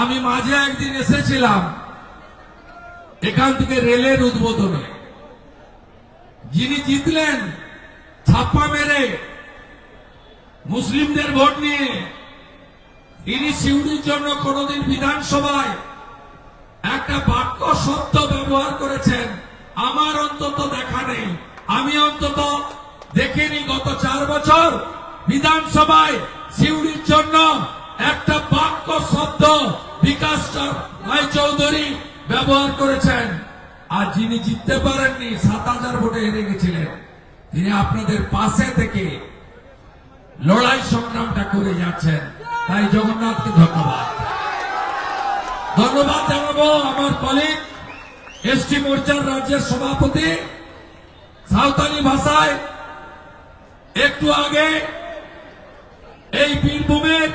আমি মাঝে একদিন এসেছিলাম এখান থেকে রেলের উদ্বোধনে। যিনি জিতলেন ছাপ্পা মেরে মুসলিমদের ভোট নিয়ে, তিনি সিউড়ির জন্য কোনদিন বিধানসভায় একটা বাক্য শব্দ ব্যবহার করেছেন আমার অন্তত দেখা নেই। আমি অন্তত দেখিনি গত 4 বছর বিধানসভায় সিউড়ির জন্য একটা বাক্য শব্দ বিকাশ রায়চৌধুরী ব্যবহার করেছেন। আর যিনি জিততে পারেননি, 7000 ভোটে হেরে গেছিলেন, তিনি আপনাদের পাশে থেকে লড়াই সংগ্রামটা করে যাচ্ছেন। তাই জগন্নাথকে ধন্যবাদ জানাবো আমার কলিগ এসটি মোর্চার রাজ্যের সভাপতি। সাঁওতালি ভাষায় একটু আগে এই বীরভূমের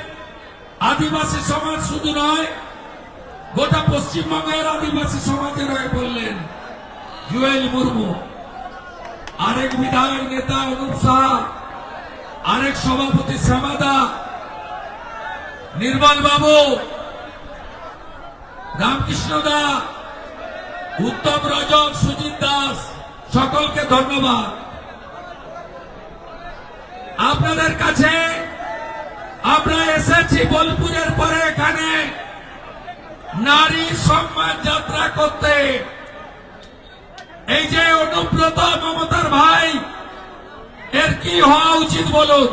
আদিবাসী সমাজ শুধু নয়, গোটা পশ্চিমবঙ্গের আদিবাসী সমাজের হয়ে বললেন জুয়েল মুর্মু, আরেক বিধায়ক নেতা অনুপ সাহা, আরেক সভাপতি শ্যামাদা, নির্মল বাবু, রামকৃষ্ণ দা, উত্তম রজক, সুজিত দাস, সকলকে ধন্যবাদ। আপনাদের কাছে আমরা এসেছি বোলপুরের পরে এখানে নারী সম্মান যাত্রা করতে। এই যে অনুব্রত মমতার ভাই, এর কি হওয়া উচিত বলুন?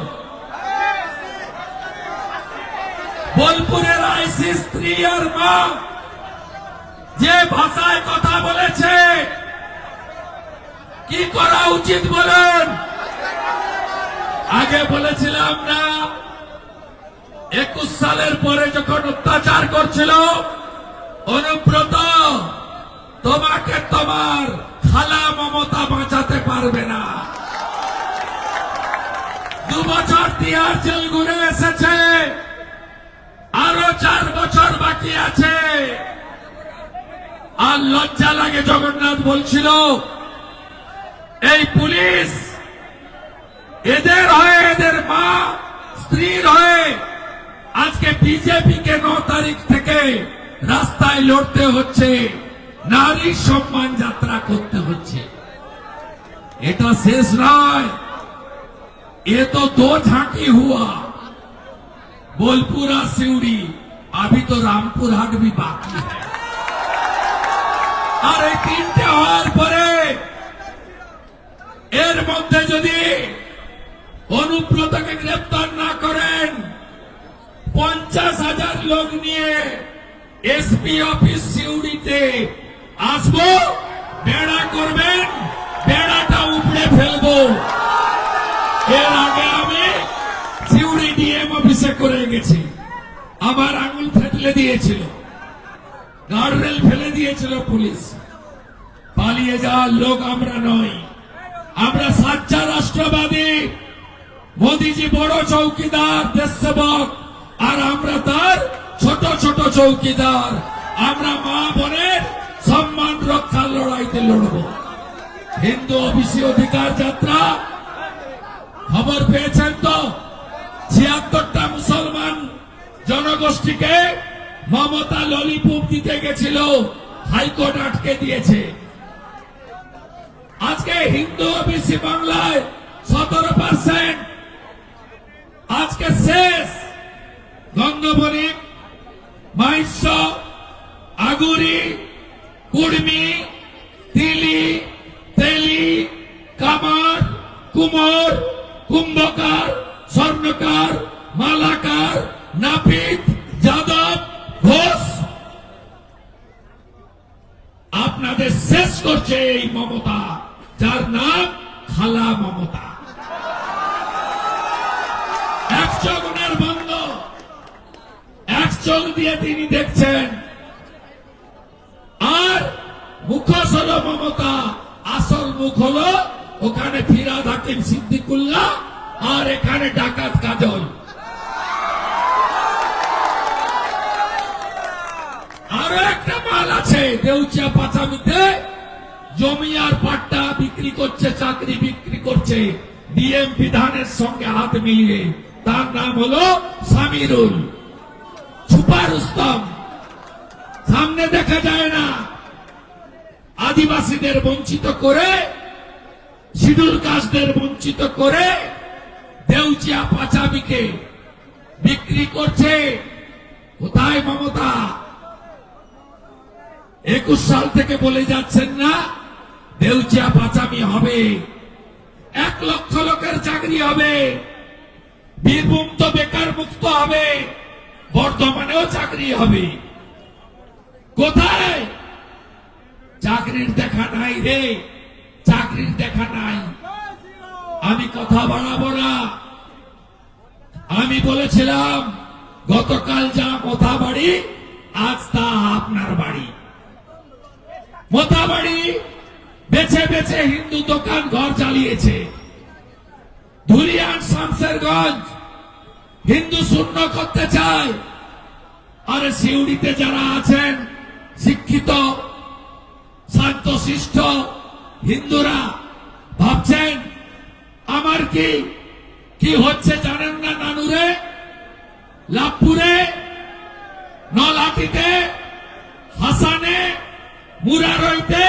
বোলপুরের আইসি স্ত্রী আর মা যে ভাষায় কথা বলেছে, কি করা উচিত বলুন? আগে বলেছিলাম না 21 সালের পরে যখন অত্যাচার করছিল অনুব্রত, তোমাকে তোমার খালা মমতা বাঁচাতে পারবে না। 2 বছর তিহার জেল ঘুরে এসেছে, আরো 4 বছর বাকি আছে। আর লজ্জা লাগে, জগন্নাথ বলছিল এই পুলিশ এদের হয়ে, এদের মা স্ত্রীর হয়ে আজকে বিজেপিকে 9 তারিখ থেকে রাস্তায় লড়তে হচ্ছে, নারী সম্মান যাত্রা করতে হচ্ছে। এটা শেষ নয়, এ তো 2 झांकी हुआ। बोलपुर और सिउड़ी, अभी तो रामपुर हाट भी बाकी है। আর এই 3টে হওয়ার পরে এর মধ্যে যদি অনুব্রতকে গ্রেফতার না করেন, 50,000 লোক নিয়ে এসপি অফিস সিউড়িতে আসবো, বেড়া করবেন, বেড়াটা উপড়ে ফেলবো। এর আগে আমি সিউড়ি ডিএম অফিসে করে গেছি, আমার আঙুল থেতলে দিয়েছিল, গার্ডরেল ফেলে দিয়েছিল পুলিশ। পালিয়ে যাওয়ার লোক আমরা নই, আমরা সাচ্চা রাষ্ট্রবাদী। মোদিজি বড় চৌকিদার, দেশ সেবক, আর আমরা তার ছোট ছোট চৌকিদার। আমরা মা বোনের সম্মান রক্ষার লড়াইতে লড়ব। হিন্দু ওবিসি অধিকার যাত্রা খবর পেয়েছেন তো? 76টা মুসলমান জনগোষ্ঠীকে মমতা ললিপপ দিতে গেছিল, হাইকোর্ট আটকে দিয়েছে। আজকে হিন্দু ওবিসি বাংলায় 17%। আজকে শেষ গঙ্গবরী, মাইশ, আগুরি, কুর্মি, তিলি, তেলি, কামার, কুমোর, কুম্ভকার, স্বর্ণকার, মালাকার, নাপিত, যাদব, ঘোষ। আপনাদের শেষ করছে এই মমতা, যার নাম খালা মমতা। এক চোখ ওনার বন্ধ, এক চোখ দিয়ে তিনি দেখছেন। আর মুখোশ হলো মমতা, আসল মুখ হলো ওখানে ফিরাদ হাকিম সিদ্দিকুল্লাহ, আর এখানে ডাকাত কাজল। আরো একটা মাল আছে দেউচিয়া পাচামিতে, জমি আর পাট্টা বিক্রি করছে, চাকরি বিক্রি করছে ডিএম বিধানের সঙ্গে হাত মিলিয়ে। তার নাম হলো সামিরুল। ছুপা রুস্তম, সামনে দেখা যায় না। আদিবাসীদের বঞ্চিত করে, শিডিউল কাস্টদের বঞ্চিত করে দেউচিয়া পাচামিকে বিক্রি করছে। কোথায় মমতা? 21 সাল থেকে বলে যাচ্ছেন না দেউচিয়া পাচামি হবে, 1 লক্ষ লোকের চাকরি হবে, বীরভূম তো বেকার মুক্ত হবে, বর্ধমানেও চাকরি হবে। কোথায়? চাকরির দেখা নাই রে, চাকরির দেখা নাই। আমি কথা বাড়াবো না। আমি বলেছিলাম গতকাল যা মোথা বাড়ি, আজ তা আপনার বাড়ি। মোথা বাড়ি বেছে বেছে হিন্দু দোকান ঘর চালিয়েছে। ধুলিয়ান শামসেরগঞ্জ হিন্দু শূন্য করতে চায়। আর সিউড়িতে যারা আছেন শিক্ষিত শান্তশিষ্ট হিন্দুরা ভাবছেন আমার কি হচ্ছে জানেন না? নানুরে, লাভপুরে, নলাটিতে, হাসানে, মুরারইতে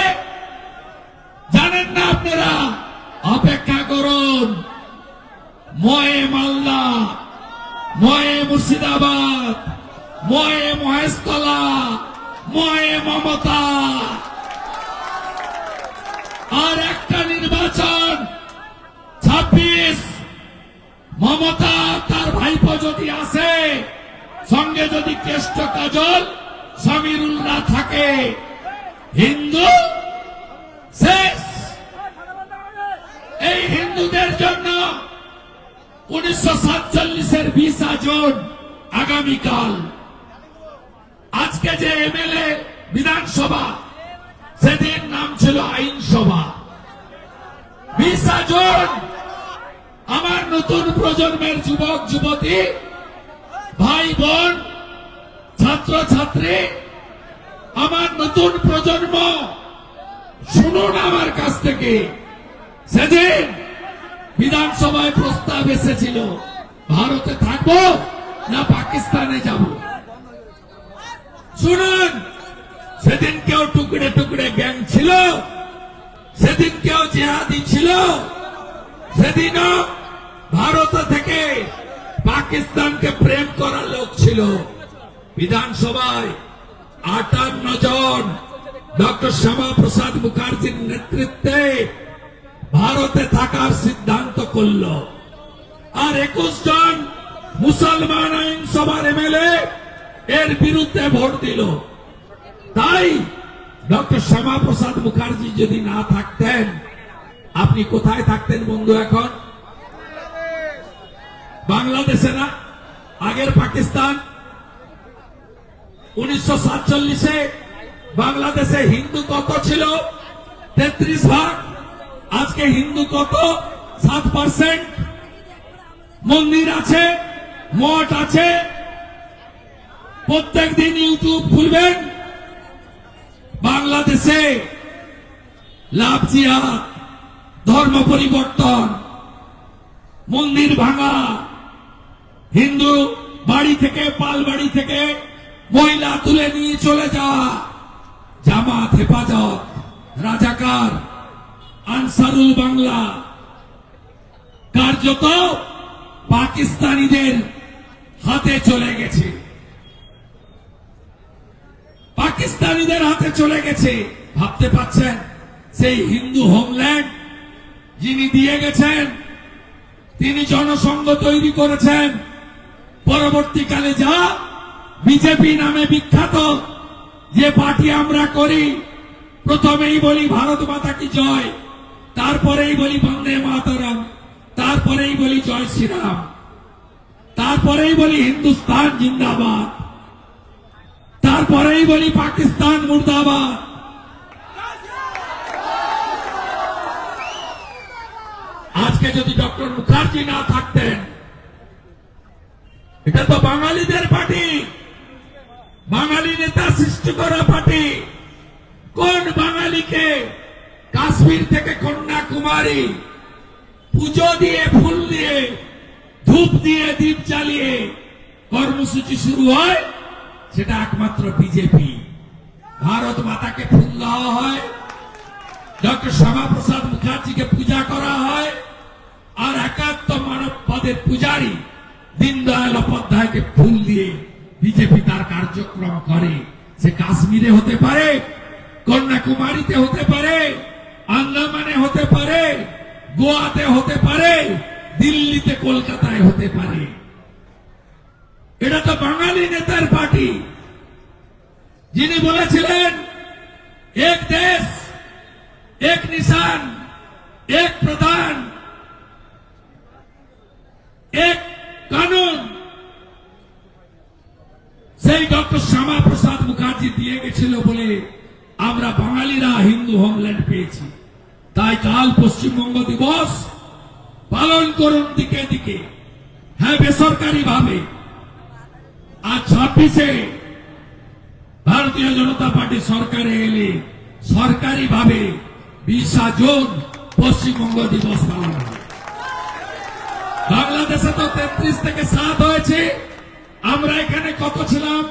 জানেন না আপনারা? অপেক্ষা করুন। ময়ে মালদা, ময়ে মুর্শিদাবাদ, ময়ে মহেশতলা, ময়ে মমতা। আর একটা নির্বাচন 26। মমতা তার ভাইপো যদি আসে, সঙ্গে যদি কেষ্ট কাজল সমীরুল্লাহ থাকে, হিন্দু শেষ। এই হিন্দুদের জন্য 1947-এর 20 জুন আগামীকাল, আজকে যে এমএলএ বিধানসভা, সেদিন নাম ছিল আইনসভা। 20 জুন আমার নতুন প্রজন্মের যুবক যুবতী, ভাই বোন, ছাত্র ছাত্রী, আমার নতুন প্রজন্ম শুনুন আমার কাছ থেকে। সেদিন বিধানসভায় প্রস্তাব এসেছিল ভারতে থাকবো না পাকিস্তানে যাব। শুনুন, সেদিন কেউ টুকরে টুকরে গ্যাং ছিল, সেদিন কেউ জিহাদি ছিল, সেদিনও ভারত থেকে পাকিস্তানকে প্রেম করা লোক ছিল। বিধানসভায় 58 জন ডক্টর শ্যামাপ্রসাদ মুখার্জির নেতৃত্বে ভারতে থাকার সিদ্ধান্ত করল। আর 21 জন মুসলমান আইনসভার এমএলএ এর বিরুদ্ধে ভোট দিল। তাই ডক্টর শ্যামাপ্রসাদ মুখার্জি যদি না থাকতেন, আপনি কোথায় থাকতেন বন্ধু? এখন বাংলাদেশে না, আগের পাকিস্তান। 1947-এ বাংলাদেশে হিন্দু কত ছিল? 33 ভাগ। আজকে হিন্দু কত? 7%। মন্দির আছে, মঠ আছে। প্রত্যেক দিন ইউটিউব খুলবেন, বাংলাদেশে লাভ জিহাদ, ধর্ম পরিবর্তন, মন্দির ভাঙা, হিন্দু বাড়ি থেকে, পাল বাড়ি থেকে মহিলা তুলে নিয়ে চলে যাওয়া, জামাত, হেফাজত, রাজাকার, আনসারুল বাংলা কার্যত পাকিস্তানিদের হাতে চলে গেছে। পাকিস্তানিদের হাতে চলে গেছে। ভাবতে পাচ্ছেন সেই হিন্দু হোমল্যান্ড যিনি দিয়ে গেছেন, তিনি জনসংঘ তৈরি করেছেন। পরবর্তীকালে যা বিজেপি নামে বিখ্যাত যে পার্টি আমরা করি, প্রথমেই বলি ভারত মাতা কি জয়, তারপরেই বলি বন্দে মাতরম, তারপরেই বলি জয় শ্রীরাম, তারপরেই বলি হিন্দুস্তান জিন্দাবাদ, তারপরেই বলি পাকিস্তান মুর্দাবাদ। আজকে যদি ডক্টর মুখার্জি না থাকতেন, এটা তো বাঙালিদের পার্টি, বাঙালি নেতা সৃষ্টি করা পার্টি। কোন বাঙালিকে কাশ্মীর থেকে কন্যাকুমারী পুজো দিয়ে, ফুল দিয়ে, ধূপ দিয়ে, দীপ জ্বালিয়ে কর্মসূচি শুরু হয়? সেটা একমাত্র বিজেপি। ভারত মাতাকে ফুল দেওয়া হয়, ডক্টর শ্যামাপ্রসাদ মুখার্জিকে পূজা করা হয়, আর একাত্ম মানববাদের পূজারী দীনদয়াল উপাধ্যায়কে ফুল দিয়ে বিজেপি তার কার্যক্রম করে। সে কাশ্মীরে হতে পারে, কন্যাকুমারীতে হতে পারে, আন্দামানে হতে পারে, গোয়াতে হতে পারে, দিল্লিতে কলকাতায় হতে পারে। এটা তো বাঙালি নেতার পার্টি, যিনি বলেছিলেন এক দেশ এক নিশান এক প্রধান এক কানুন। সেই ডক্টর শ্যামাপ্রসাদ মুখার্জি দিয়ে গেছিল বলে আমরা বাঙালিরা হিন্দু হোমল্যান্ড পেয়েছি। তাই কাল পশ্চিমবঙ্গ দিবস পালন করুন দিকে দিকে, হ্যাঁ বেসরকারি ভাবে। আর 26-এ ভারতীয় জনতা পার্টি সরকারে এলে সরকারি ভাবে 20 জুন পশ্চিমবঙ্গ দিবস পালন হবে। বাংলাদেশে তো 33 থেকে 7 হয়েছে, আমরা এখানে কত ছিলাম?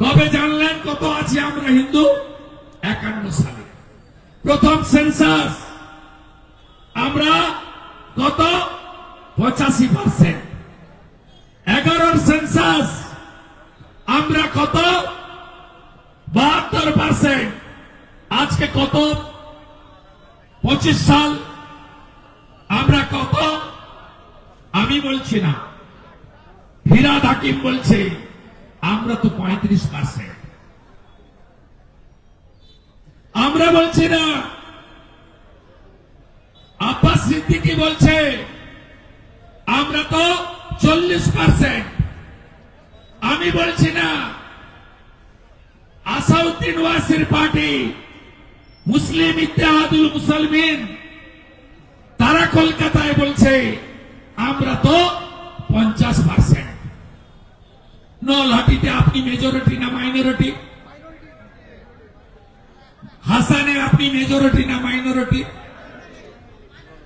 কবে জানলেন কত আছি আমরা হিন্দু? 51 সালে প্রথম সেন্সাস আমরা কত? 85%। 11 সেন্সাস আমরা কত? 72%। আজকে কত? 25 সাল আমরা কত? আমি বলছি না, ফিরাদ হাকিম বলছে আমরা তো 35%। আমরা বলছি না, আব্বাস সিদ্দিকী বলছে আমরা তো 40%। আমি বলছি না, আসাউদ্দিন ওয়াসির পার্টি মুসলিম ইত্তেহাদুল মুসলমিন তারা কলকাতায় বলছে আমরা তো 50%। নলহাটিতে আপনি মেজরিটি না মাইনরিটি? হাসানে আপনি মেজরিটি না মাইনরিটি?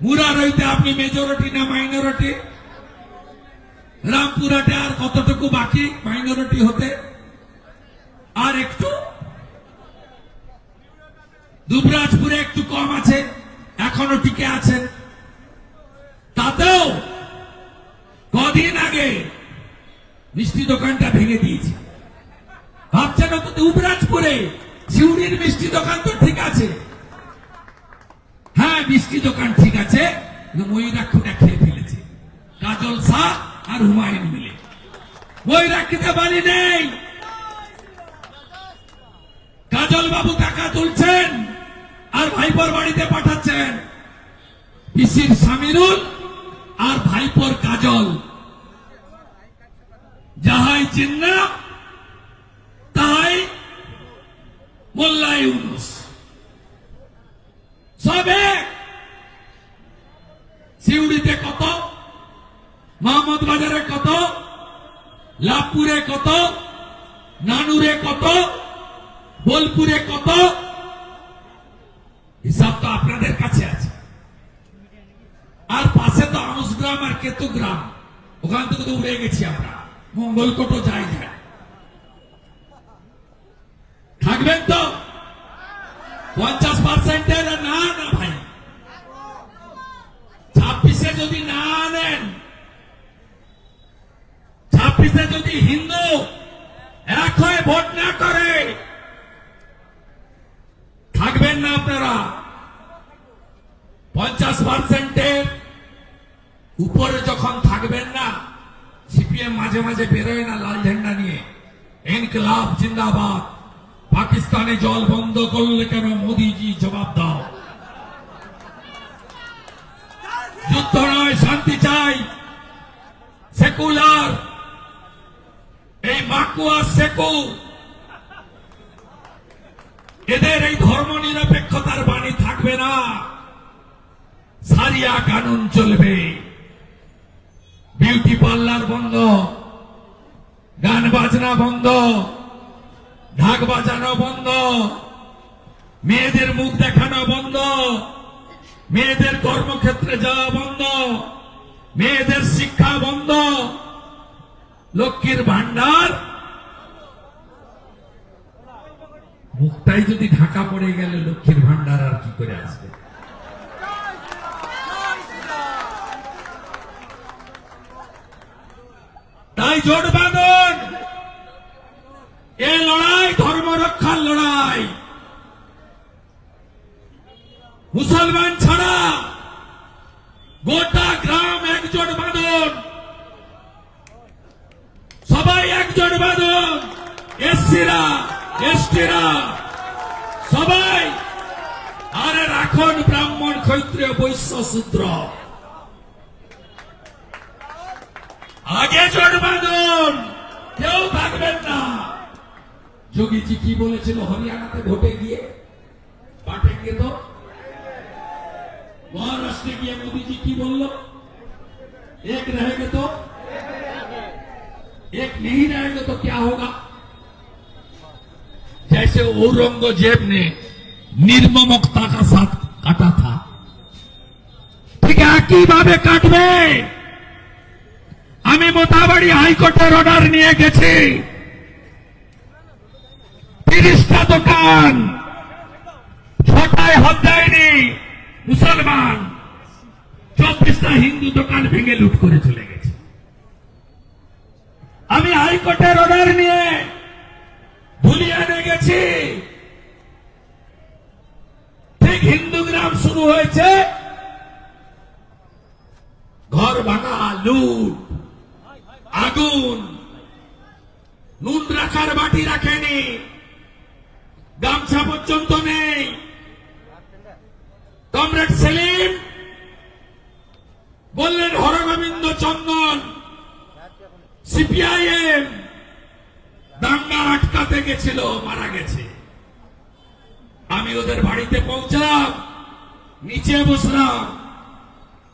মুরারইতে আপনি মেজরিটি না মাইনরিটি? রামপুরহাটে আর কতটুকু বাকি মাইনরিটি হতে? আর একটু দুবরাজপুরে একটু কম আছে, এখনো টিকে আছেন। তাতেও কদিন আগে মিষ্টি দোকানটা ভেঙে দিয়েছে। ভাবছেন তো দুবরাজপুরে সিউড়ির মিষ্টি দোকান তো ঠিক আছে, হ্যাঁ মিষ্টি দোকান ঠিক আছে, ময়ূরাক্ষীটা খেয়ে ফেলেছে কাজল শাহ আর হুমায়ুন মিলে। ময়ূরাক্ষীতে বাড়ি নেই, কাজল বাবু টাকা তুলছেন আর ভাইপোর বাড়িতে পাঠাচ্ছেন। পিসির সামিরুল আর ভাইপোর কাজল, যাহাই চিন্না তাহাই মোল্লা ইউনুস, সবে সিউড়িতে কত, মোহাম্মদ বাজারে কত, লাভপুরে কত, নানুরে কত, বোলপুরে কত, হিসাব তো আপনাদের কাছে আছে। আর পাশে তো আনুসগ্রাম আর কেতুগ্রাম, ওখান থেকে তো উড়ে গেছি আমরা, মঙ্গলকোটও যাই যায়। থাকবেন তো 50%? না না ভাই, 26-এ যদি না আনেন, 26-এ যদি হিন্দু এক হয়ে ভোট না করে, থাকবেন না আপনারা। 50%-এর উপরে যখন থাকবেন না, সিপিএম মাঝে মাঝে বেরোয় না লাল ঝান্ডা নিয়ে, ইনকিলাব জিন্দাবাদ, পাকিস্তানে জল বন্ধ করলে কেন মোদিজি জবাব দাও, যুদ্ধ নয় শান্তি চাই, সেকুলার এই মাকুয়া সেকু, এদের এই ধর্ম নিরপেক্ষতার বাণী থাকবে না। সারিয়া কানুন চলবে, বিউটি পার্লার বন্ধ, গান বাজনা বন্ধ, ঢাক বাজানো বন্ধ, মেয়েদের মুখ দেখানো বন্ধ, মেয়েদের কর্মক্ষেত্রে যাওয়া বন্ধ, মেয়েদের শিক্ষা বন্ধ, লক্ষ্মীর ভান্ডার মুখটাই যদি ঢাকা পড়ে গেলে লক্ষ্মীর ভান্ডার আর কি করে আসবে? তাই জোট বাঁধন, এ লড়াই ধর্ম রক্ষার লড়াই। মুসলমান ছাড়া গোটা গ্রাম একজোট বাঁধন, সবাই একজোট বাঁধন, এসসিরা এসটিরা সবাই। আর এখন ব্রাহ্মণ ক্ষত্রিয় বৈশ্য শূদ্র আগে জোট বাঁধন, কেউ থাকবেন না। যোগীজি কি বলেছিল হরিয়ানাতে ভোটে গিয়ে? পাঠেঙ্গে তো। মহারাষ্ট্রে গিয়ে মোদীজি কি বলল? এক रहेंगे तो एक नहीं रहेंगे तो क्या होगा? जैसे औरंगजेब ने निर्ममता का साथ काटा था, ठीक है কিভাবে কাটবে? আমি মোতাবাড়ি হাইকোর্টের অর্ডার নিয়ে গেছি। 30টা দোকান 6টায় হাত দেয়নি মুসলমান, 24টা হিন্দু দোকান ভেঙে লুট করে চলে গেছে। আমি হাইকোর্টের অর্ডার নিয়ে ধুলিয়ানে গেছি। ঠিক হিন্দু গ্রাম শুরু হয়েছে, ঘর ভাঙা, লুট, আগুন, নুন রাখার বাটি রাখেনি, গামছা পর্যন্ত নেই। কমরেড সেলিম বললেন হরগোবিন্দ চন্দন সিপিআইএম দাঙ্গা আটকাতে গেছিল, মারা গেছে। আমি ওদের বাড়িতে পৌঁছলাম, নিচে বসলাম,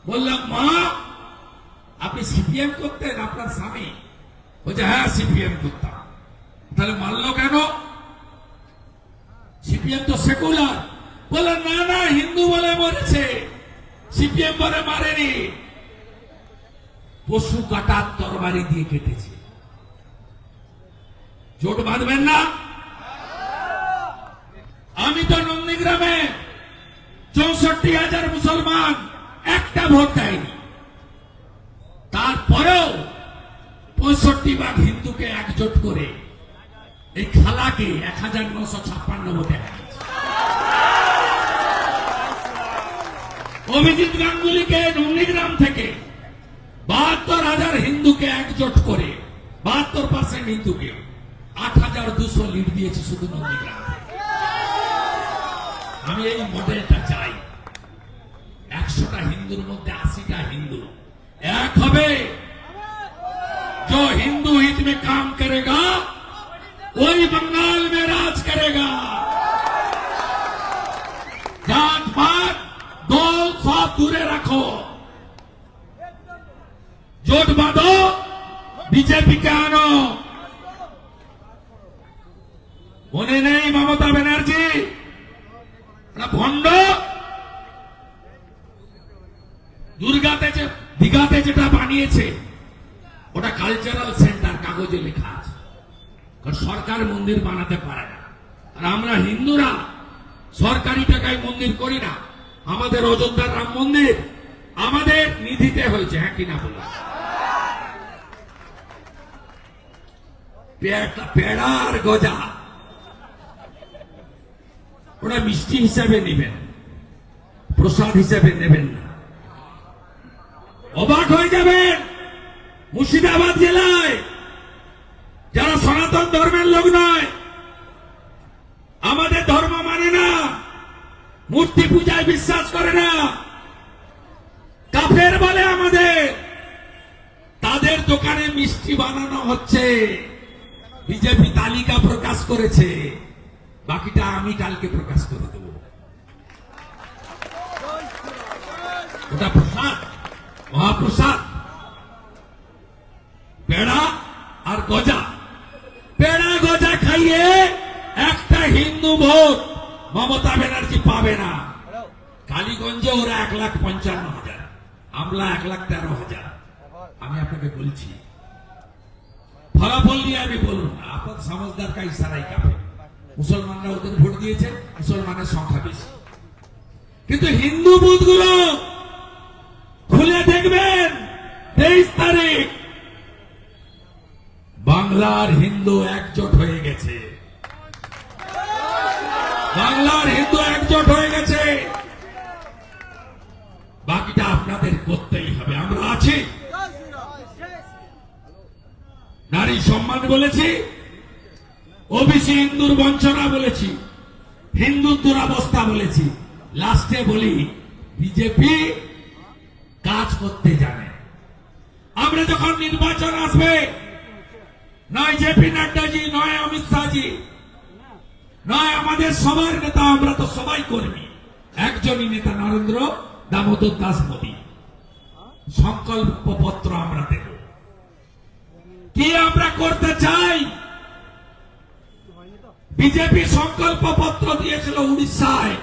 বললাম মা আপনি সিপিএম করতেন? আপনার স্বামী বলছে হ্যাঁ সিপিএম করতাম। তাহলে মারলো কেন? সিপিএম তো সেকুলার। বললেন না না, হিন্দু বলে মরেছে, সিপিএম বলে মারেনি, পশু কাটার তরবারি দিয়ে কেটেছে। জোট বাঁধবেন না? আমি তো নন্দীগ্রামে 64,000 মুসলমান, একটা ভোট দেয়নি। তারপরেও 65 হিন্দুকে একজোট করে এই খালাকে 1956 ভোটে হারিয়েছে। অভিজিৎ গাঙ্গুলিকে নন্দীগ্রাম থেকে 72,000 হিন্দুকে একজোট করে 72% হিন্দুকে 8,200 লিড দিয়েছে শুধু নন্দীগ্রাম। আমি এই মডেলটা চাই। 100টা হিন্দুর মধ্যে 80টা হিন্দু এক হবে। जो हिंदू हित में काम करेगा वही बंगाल में राज करेगा। जात पात दौल सब दूरे रखो, জোট বাঁধো, বিজেপিকে আনো। মনে নেই মমতা ব্যানার্জি ভণ্ড? দুর্গাতে দীঘাতে যেটা বানিয়েছে ওটা কালচারাল সেন্টার, কাগজে লেখা আছে। কারণ সরকার মন্দির বানাতে পারে না, আর আমরা হিন্দুরা সরকারি টাকায় মন্দির করি না। আমাদের অযোধ্যার রাম মন্দির আমাদের নিধিতে হয়েছে, হ্যাঁ কিনা বললাম? পেড়া আর গজা ওটা মিষ্টি হিসাবে নেবেন, প্রসাদ হিসাবে নেবেন না। অবাক হয়ে যাবেন, মুর্শিদাবাদ জেলায় যারা সনাতন ধর্মের লোক নয়, আমাদের ধর্ম মানে না, মূর্তি পূজায় বিশ্বাস করে না, কাফের বলে আমাদের, তাদের দোকানে মিষ্টি বানানো হচ্ছে। বিজেপি তালিকা প্রকাশ করেছে, বাকিটা আমি কালকে প্রকাশ করে দেব। ওটা প্রসাদ, মহাপ্রসাদ, পেড়া আর গজা। পেড়া গজা খাইয়ে একটা হিন্দু ভোট মমতা ব্যানার্জি পাবে না। কালীগঞ্জে ওরা 1,55,000, আমরা 1,13,000। আমি আপনাকে বলছি, ফলাফল নিয়ে আমি বলুন না, আপনার समझदार का इशारा ही काफी। মুসলমানরা ওদের ভোট দিয়েছে, মুসলমানের সংখ্যা বেশি। কিন্তু হিন্দু বুথগুলো খুলে দেখবেন 23 তারিখ বাংলার হিন্দু একজোট হয়ে গেছে, বাংলার হিন্দু একজোট হয়ে গেছে। বাকিটা আপনাদের করতেই হবে। আমরা আছি, নারী সম্মান বলেছি, ওবিসি হিন্দুর বঞ্চনা বলেছি, হিন্দুর দুরাবস্থা বলেছি। লাস্টে বলি বিজেপি কাজ করতে জানে। আমরা যখন নির্বাচন আসবে, নয় জেপি নাড্ডাজি, নয় অমিত শাহজি, নয় আমাদের সবার নেতা, আমরা তো সবাই কর্মী, একজনই নেতা নরেন্দ্র দামোদর দাস মোদী। সংকল্প পত্র আমরা দেব, কি আমরা করতে চাই। বিজেপি সংকল্প পত্র দিয়েছিল উড়িষ্যায়,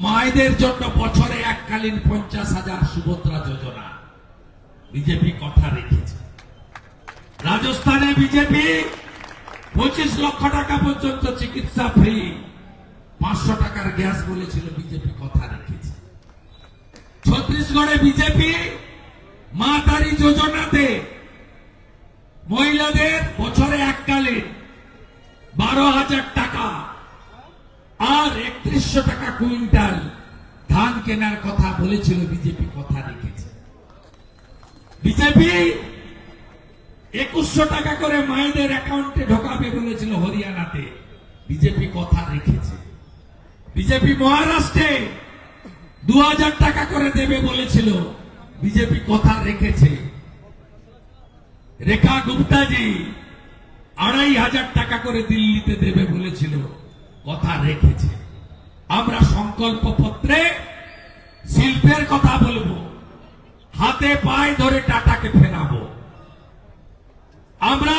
মায়েদের জন্য বছরে এককালীন 50,000 সুভদ্রা যোজনা। বিজেপি কথা রেখেছে। রাজস্থানে বিজেপি 25 লক্ষ টাকা পর্যন্ত চিকিৎসা ফ্রি, 500 টাকার গ্যাস বলেছিল, বিজেপি কথা রেখেছে। ছত্তিশগড়ে বিজেপি মা তারি যোজনাতে মহিলাদের বছরে এককালীন 12,000 টাকা আর 3100 টাকা কুইন্টাল ধান কেনার কথা বলেছিল, বিজেপি কথা রেখেছে। বিজেপি 2100 টাকা করে মায়েদের অ্যাকাউন্টে ঢোকাবে বলেছিল হরিয়ানাতে, বিজেপি কথা রেখেছে। বিজেপি মহারাষ্ট্রে 2000 টাকা করে দেবে বলেছিল, বিজেপি কথা রেখেছে। রেখা গুপ্তাজি 2500 টাকা করে দিল্লিতে দেবে বলেছিল, কথা রেখেছে। আমরা সংকল্প পত্রে শিল্পের কথা বলবো, হাতে পায়ে ধরে টাটাকে ফেরাবো। আমরা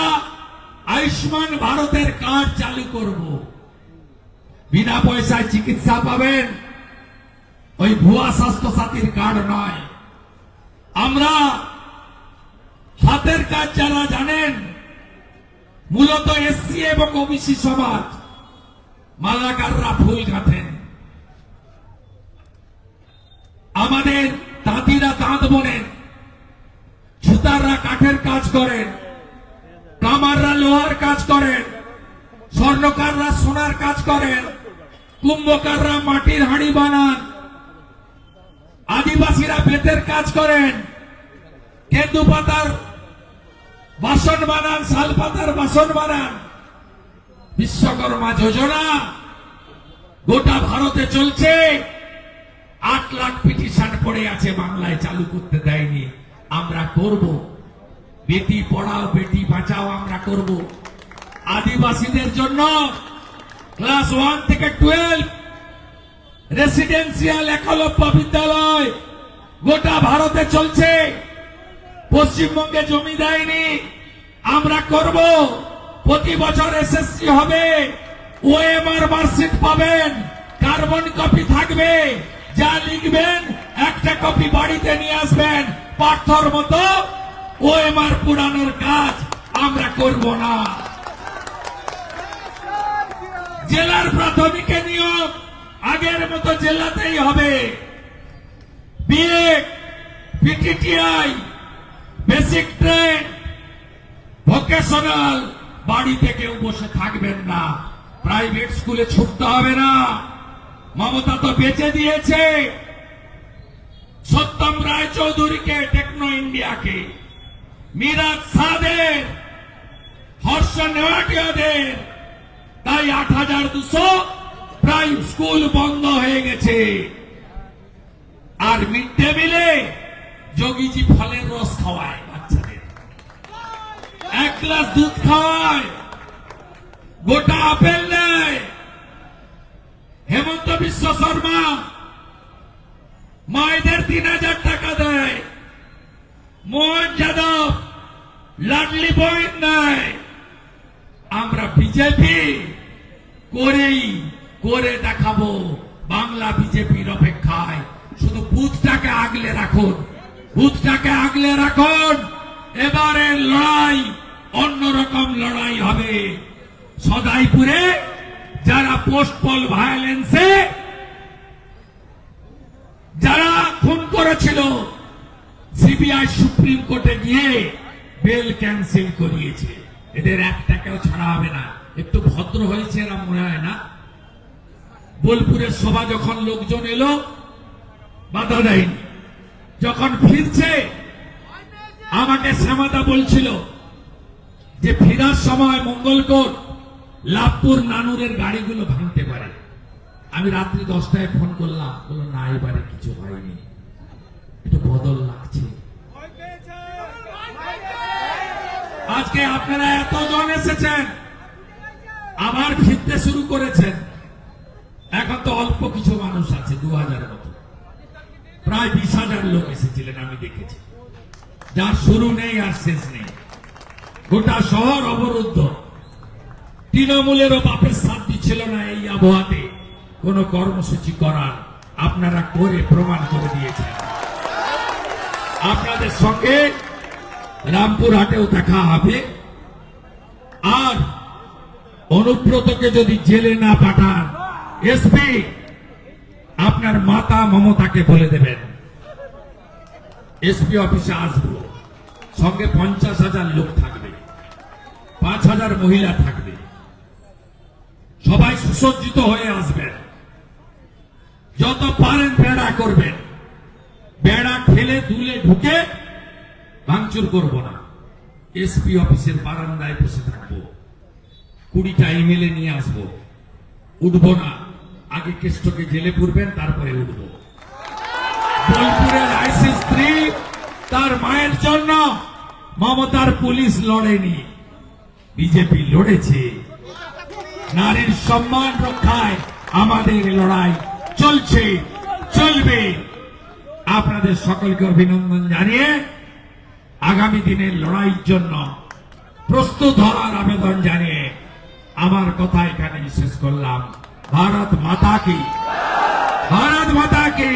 আয়ুষ্মান ভারতের কার্ড চালু করব, বিনা পয়সায় চিকিৎসা পাবেন, ওই ভুয়া স্বাস্থ্য সাথীর কার্ড নয়। আমরা হাতের কাজ যারা জানেন, মূলত এসসি এবং ওবিসি সমাজ, মালাকাররা ফুল গাঁথেন, আমাদের তাঁতিরা তাঁত বোনেন, ছুতাররা কাঠের কাজ করেন, কামাররা লোহার কাজ করেন, স্বর্ণকাররা সোনার কাজ করেন, কুম্ভকাররা মাটির হাঁড়ি বানান, আদিবাসীরা বেতের কাজ করেন, কেন্দু পাতার বাসন বানান, শাল পাতার বাসন বানান। বিশ্বকর্মা যোজনা গোটা ভারতে চলছে, 8 লাখ পিটিশন পড়ে আছে, বাংলায় চালু করতে দেয়নি। আমরা করব। বেটি পড়াও বেটি বাঁচাও আমরা করব। আদিবাসীদের জন্য ক্লাস 1 থেকে 12 রেসিডেন্সিয়াল একলব্য বিদ্যালয় গোটা ভারতে চলছে। পশ্চিমবঙ্গে জমি দেয়নি, আমরা করব। প্রতি বছর এসএসসি হবে, ওএমআর মার্কশিট পাবেন, কার্বন কপি থাকবে, যা লিখবেন একটা কপি বাড়িতে নিয়ে আসবেন। পাথর মতো ওএমআর পুরানোর কাজ আমরা করব না। জেলার প্রাথমিকে নিয়োগ আগের মতো জেলাতেই হবে। BEd, PTTI, basic train, vocational, বাড়িতে কেউ বসে থাকবেন না, প্রাইভেট স্কুলে ছুটতে হবে না। মমতা তো বেঁচে দিয়েছে সত্যম রায় চৌধুরীকে, টেকনো ইন্ডিয়াকে, মিরাজ সাদের, হর্ষ নেওয়াটিয়াদের। তাই 8200 প্রাইম স্কুল বন্ধ হয়ে গেছে। আর মিড ডে মিলে যোগীজি ফলের রস খাওয়ায় বাচ্চাদের, 1 গ্লাস দুধ খাওয়ায়, গোটা আপেল নেয়। হেমন্ত বিশ্ব শর্মা মায়েদের 3000 টাকা দেয়। মোহন যাদব লাডলি বইন নেয়। আমরা বিজেপি করে দেখাবো। বাংলা বিজেপির অপেক্ষায়। শুধু বুথটাকে আগলে রাখুন, বুথটাকে আগলে রাখুন। এবারের লড়াই অন্যরকম লড়াই হবে। সদাইপুরে যারা পোস্ট পোল ভায়োলেন্সে যারা খুন করেছিল, সিবিআই সুপ্রিম কোর্টে গিয়ে বেল ক্যান্সেল করিয়েছে। এদের একটাকেও ছাড়া হবে না। একটু ভদ্র হয়েছে এরা, মনে হয় না? বোলপুরের সভা যখন লোকজন এলো, বাধা দেয়নি। যখন ফিরছে, আমাকে শ্যামাদা বলছিল যে ফেরার সময় মঙ্গলকোট, লাভপুর, নানুরের গাড়িগুলো ভাঙতে পারে। আমি রাত্রি 10টায় ফোন করলাম, বললো না, এবারে কিছু হয়নি, একটু বদল লাগছে। আজকে আপনারা এতজন এসেছেন, আবার ফিরতে শুরু করেছেন। এখন তো অল্প কিছু মানুষ আছে, 2000 মতো। প্রায় 20,000 লোক এসেছিলেন, আমি দেখেছি, যার শুরু নেই আর শেষ নেই। গোটা শহর অবরুদ্ধ। তৃণমূলেরও বাপের সাথ দিচ্ছিল না এই আবহাওয়াতে কোন কর্মসূচি করার। আপনারা করে প্রমাণ করে দিয়েছেন। আপনাদের সঙ্গে রামপুরহাটেও দেখা হবে। আর অনুব্রতকে যদি জেলে না পাঠান, এসপি আপনার মাতা মমতাকে বলে দেবেন এসপি অফিসে আসবো, সঙ্গে 50,000 লোক থাকবে, 5,000 মহিলা থাকবে, সবাই সুসজ্জিত হয়ে আসবেন। যত পারেন বেড়া করবেন, বেড়া খেলে দুলে ঢুকে ভাঙচুর করব না। এসপি অফিসের বারান্দায় বসে থাকবো, 20টা এমএলএ নিয়ে আসবো, উঠবো না। আগে কেষ্টকে জেলে পুরবেন, তারপরে উঠবো। বোলপুরের আইসি স্ত্রী তার মায়ের জন্য মমতার পুলিশ লড়েনি, বিজেপি লড়েছে। নারীর সম্মান রক্ষায় আমাদের লড়াই চলছে, চলবে। আপনাদের সকলকে অভিনন্দন জানিয়ে আগামী দিনের লড়াইয়ের জন্য প্রস্তুত হওয়ার আবেদন জানিয়ে আমার কথা এখানে শেষ করলাম। ভারত মাতা কি, ভারত মাতা কি।